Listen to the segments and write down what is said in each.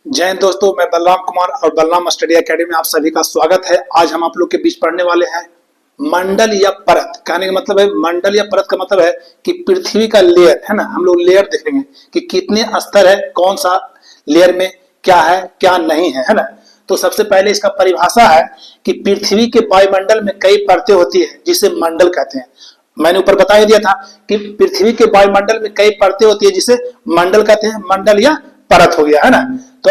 जय हिंद दोस्तों, मैं बलराम कुमार और बलराम स्टडी एकेडमी में आप सभी का स्वागत है। आज हम आप लोग के बीच पढ़ने वाले हैं मंडल या परत। कहने का मतलब है मंडल या परत का मतलब है कि पृथ्वी का लेयर है ना। हम लोग लेयर देखेंगे कि कितने स्तर है, कौन सा लेयर में क्या है क्या नहीं है ना। तो सबसे पहले इसका परिभाषा है कि पृथ्वी के वायुमंडल में कई परतें होती है जिसे मंडल कहते हैं। मैंने ऊपर बता ही दिया था कि पृथ्वी के वायुमंडल में कई परतें होती है जिसे मंडल कहते हैं। मंडल या परत हो गया है ना। तो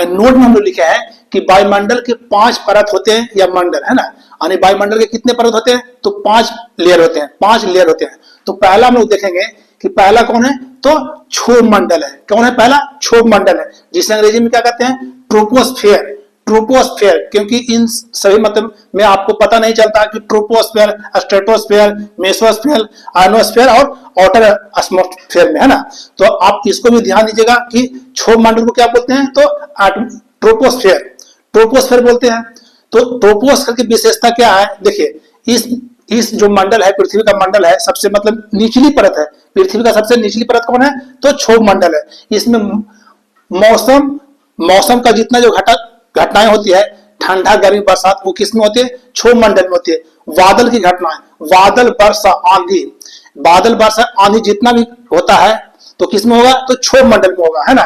नोट में हम लोग लिखे हैं कि वायुमंडल के 5 परत होते हैं या मंडल है ना। यानी वायुमंडल के कितने परत होते हैं? तो 5 लेयर होते हैं। 5 लेयर होते हैं। तो पहला हम लोग देखेंगे कि पहला कौन है, तो क्षोभ मंडल है। कौन है पहला? क्षोभ मंडल है, जिसे अंग्रेजी में क्या कहते हैं? ट्रोपोस्फेयर। ट्रोपोस्फेयर, क्योंकि इन सभी मतलब में आपको पता नहीं चलता कि ट्रोपोस्फेयर, स्ट्रेटोस्फेयर, मेसोस्फेयर, आयनोस्फेयर और आउटर एटमॉस्फेयर में है ना। तो आप इसको भी ध्यान दीजिएगा कि क्षोभ मंडल को क्या बोलते हैं? तो ट्रोपोस्फेयर, ट्रोपोस्फेयर बोलते हैं। तो ट्रोपोस्फेयर की विशेषता क्या है? देखिए, इस जो मंडल है, पृथ्वी का मंडल है, सबसे मतलब निचली परत है। पृथ्वी का सबसे निचली परत कौन है? तो क्षोभ मंडल है। इसमें मौसम का जितना जो घटनाएं होती है, ठंडा गर्मी बरसात, वो किस में होती है? क्षोभ मंडल में होती है। बादल की घटनाएं, बादल वर्षा आंधी, बादल वर्षा आंधी जितना भी होता है तो किस में होगा? तो क्षोभ मंडल में होगा है ना।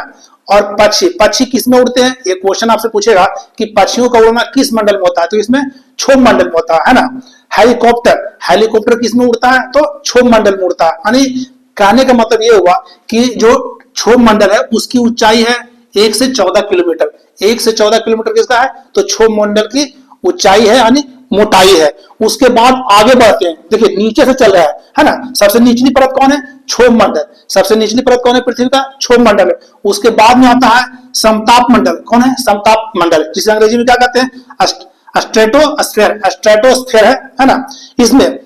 और पक्षी किस में उड़ते हैं? ये क्वेश्चन आपसे पूछेगा कि पक्षियों का उड़ना किस मंडल में होता है? तो इसमें क्षोभ मंडल में होता है ना। हेलीकॉप्टर किस में उड़ता है? तो क्षोभ मंडल में उड़ता है। यानी कहने का मतलब ये हुआ कि जो क्षोभ मंडल है उसकी ऊंचाई है 1 से 14 किलोमीटर। 1 से 14 किलोमीटर किसका है? तो क्षोभ मंडल की ऊंचाई है, यानी मोटाई है। उसके बाद आगे बढ़ते हैं। देखिए, नीचे से चल रहा है ना। सबसे निचली परत कौन है? क्षोभ मंडल। सबसे निचली परत कौन है पृथ्वी का? क्षोभ मंडल है। उसके बाद में आता है समताप मंडल। कौन है? समताप मंडल, जिसे अंग्रेजी में क्या कहते हैं? स्ट्रेटोस्फेयर। स्ट्रेटोस्फेयर है ना। इसमें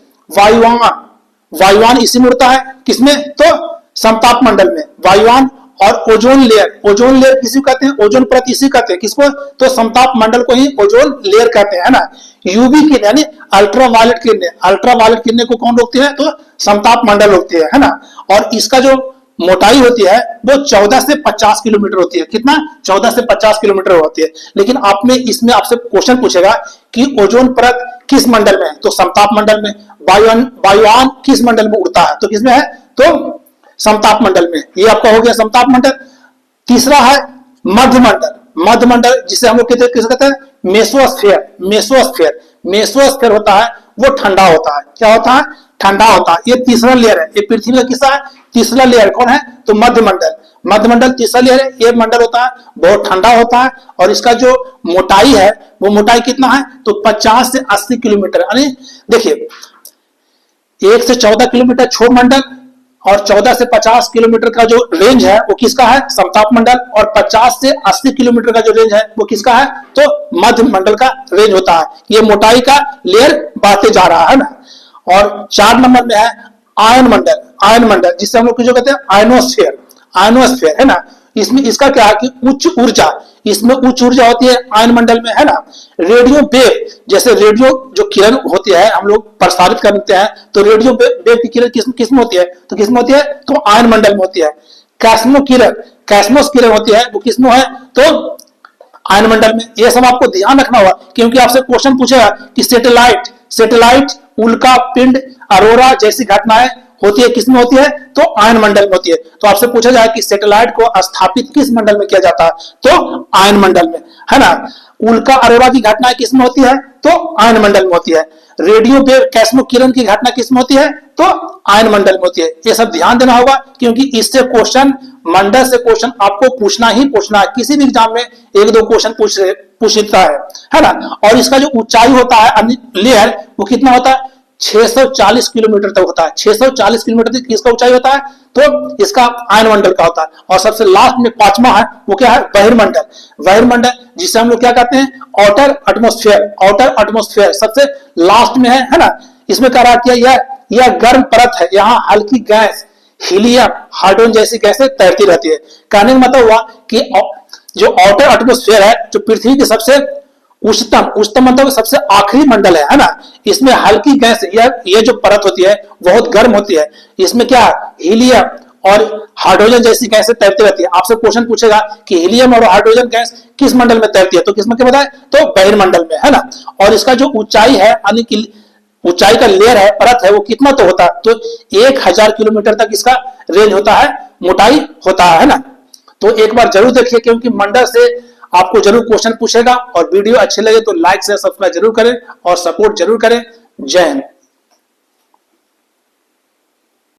वायुयान इसी में उड़ता है। किसमें? तो समताप मंडल में वायुयान। और ओजोन लेयर किसी कहते हैं? ओजोन परत इसी कहते हैं। किसको? तो समताप मंडल को ही ओजोन लेयर कहते हैं है ना। यूवी किरणें यानी अल्ट्रावायलेट किरणें को कौन रोकती है? तो समताप मंडल रोकती है ना। और इसका जो मोटाई होती है वो 14 से 50 किलोमीटर होती है। कितना? 14 से 50 किलोमीटर होती है। लेकिन इसमें आपसे क्वेश्चन पूछेगा कि ओजोन परत किस मंडल में है? तो समताप मंडल में। वायुयान किस मंडल में उड़ता है? तो किसमें है? तो समताप मंडल में। ये आपका हो गया समताप मंडल। तीसरा है मध्य मंडल, जिसे हम लोग कहते हैं? मेसोस्फेयर होता है, वो ठंडा होता है। क्या होता है? ठंडा होता है। ये तीसरा लेयर है। ये पृथ्वी का किस्सा है, तीसरा लेयर कौन है? तो मध्य मंडल तीसरा लेयर है। ये मंडल होता है, बहुत ठंडा होता है। और इसका जो मोटाई है, वो मोटाई कितना है? तो 50 से 80 किलोमीटर। यानी देखिए, 1 से 14 किलोमीटर क्षोभ मंडल और 14 से 50 किलोमीटर का जो रेंज है वो किसका है? समताप मंडल। और 50 से 80 किलोमीटर का जो रेंज है वो किसका है? तो मध्य मंडल का रेंज होता है। ये मोटाई का लेयर बढ़ते जा रहा है ना। और 4 नंबर में है आयन मंडल, जिससे हम लोग जो कहते हैं आयनोस्फेयर है ना। इसमें इसका क्या है कि उच्च ऊर्जा होती है आयन मंडल में है ना। रेडियो वेव, जैसे रेडियो जो किरण होती है हम लोग प्रसारित करते हैं, तो रेडियो वेव की किरण किस में होती है? तो किस में होती है? तो आयन मंडल में होती है। कैस्मोस किरण होती है, वो किस में है? तो आयन मंडल में। ये सब आपको ध्यान रखना होगा, क्योंकि आपसे क्वेश्चन पूछेगा कि सैटेलाइट, उल्का पिंड, अरोरा जैसी घटनाएं होती है किसमें होती है? तो आयन मंडल में होती है। तो आपसे पूछा जाए कि सैटेलाइट को स्थापित किस मंडल में किया जाता है? तो आयन मंडल में है ना। उल्का अरोरा की घटना किसमें होती है? तो आयन मंडल में होती है। रेडियो वेव कैस्मो किरण की घटना किसमें होती है? तो आयन मंडल में होती है। ये सब ध्यान देना होगा, क्योंकि इससे मंडल से क्वेश्चन आपको पूछना ही पूछना है। किसी भी एग्जाम में 1-2 क्वेश्चन पूछता है ना। और इसका जो ऊंचाई होता है लेयर, वो कितना होता है? 640 किलोमीटर तक होता है। 640 किलोमीटर तक इसका ऊंचाई होता है। तो इसका आयन मंडल का होता है। और सबसे लास्ट में 5वां है, वो क्या है? बहिर्मंडल, जिसे हम लोग क्या कहते हैं? आउटर एटमॉस्फेयर सबसे लास्ट में है ना। इसमें क्या किया? यह गर्म परत है। यहाँ हल्की गैस, हीलियम, हाइड्रोजन जैसी गैसें तैरती रहती है। कहने का मतलब हुआ कि जो आउटर एटमॉस्फेयर है, जो पृथ्वी के सबसे उच्चतम मतलब सबसे आखिरी मंडल है ना। इसमें हल्की गैस, ये जो परत होती है बहुत गर्म होती है। इसमें क्या? हीलियम, और हाइड्रोजन जैसी गैसें तैरती रहती है। आपसे क्वेश्चन पूछेगा कि हीलियम और हाइड्रोजन गैस किस मंडल में तैरती है, तो किसमें बताए, तो बहिर्मंडल में, है ना। और इसका जो ऊंचाई है, यानी कि ऊंचाई का लेयर है, परत है, वो कितना तो होता है, तो 1000 किलोमीटर तक इसका रेंज होता है, मोटाई होता है ना। तो एक बार जरूर देखिए, क्योंकि मंडल से आपको जरूर क्वेश्चन पूछेगा। और वीडियो अच्छे लगे तो लाइक से सब्सक्राइब जरूर करें और सपोर्ट जरूर करें। जय हिंद।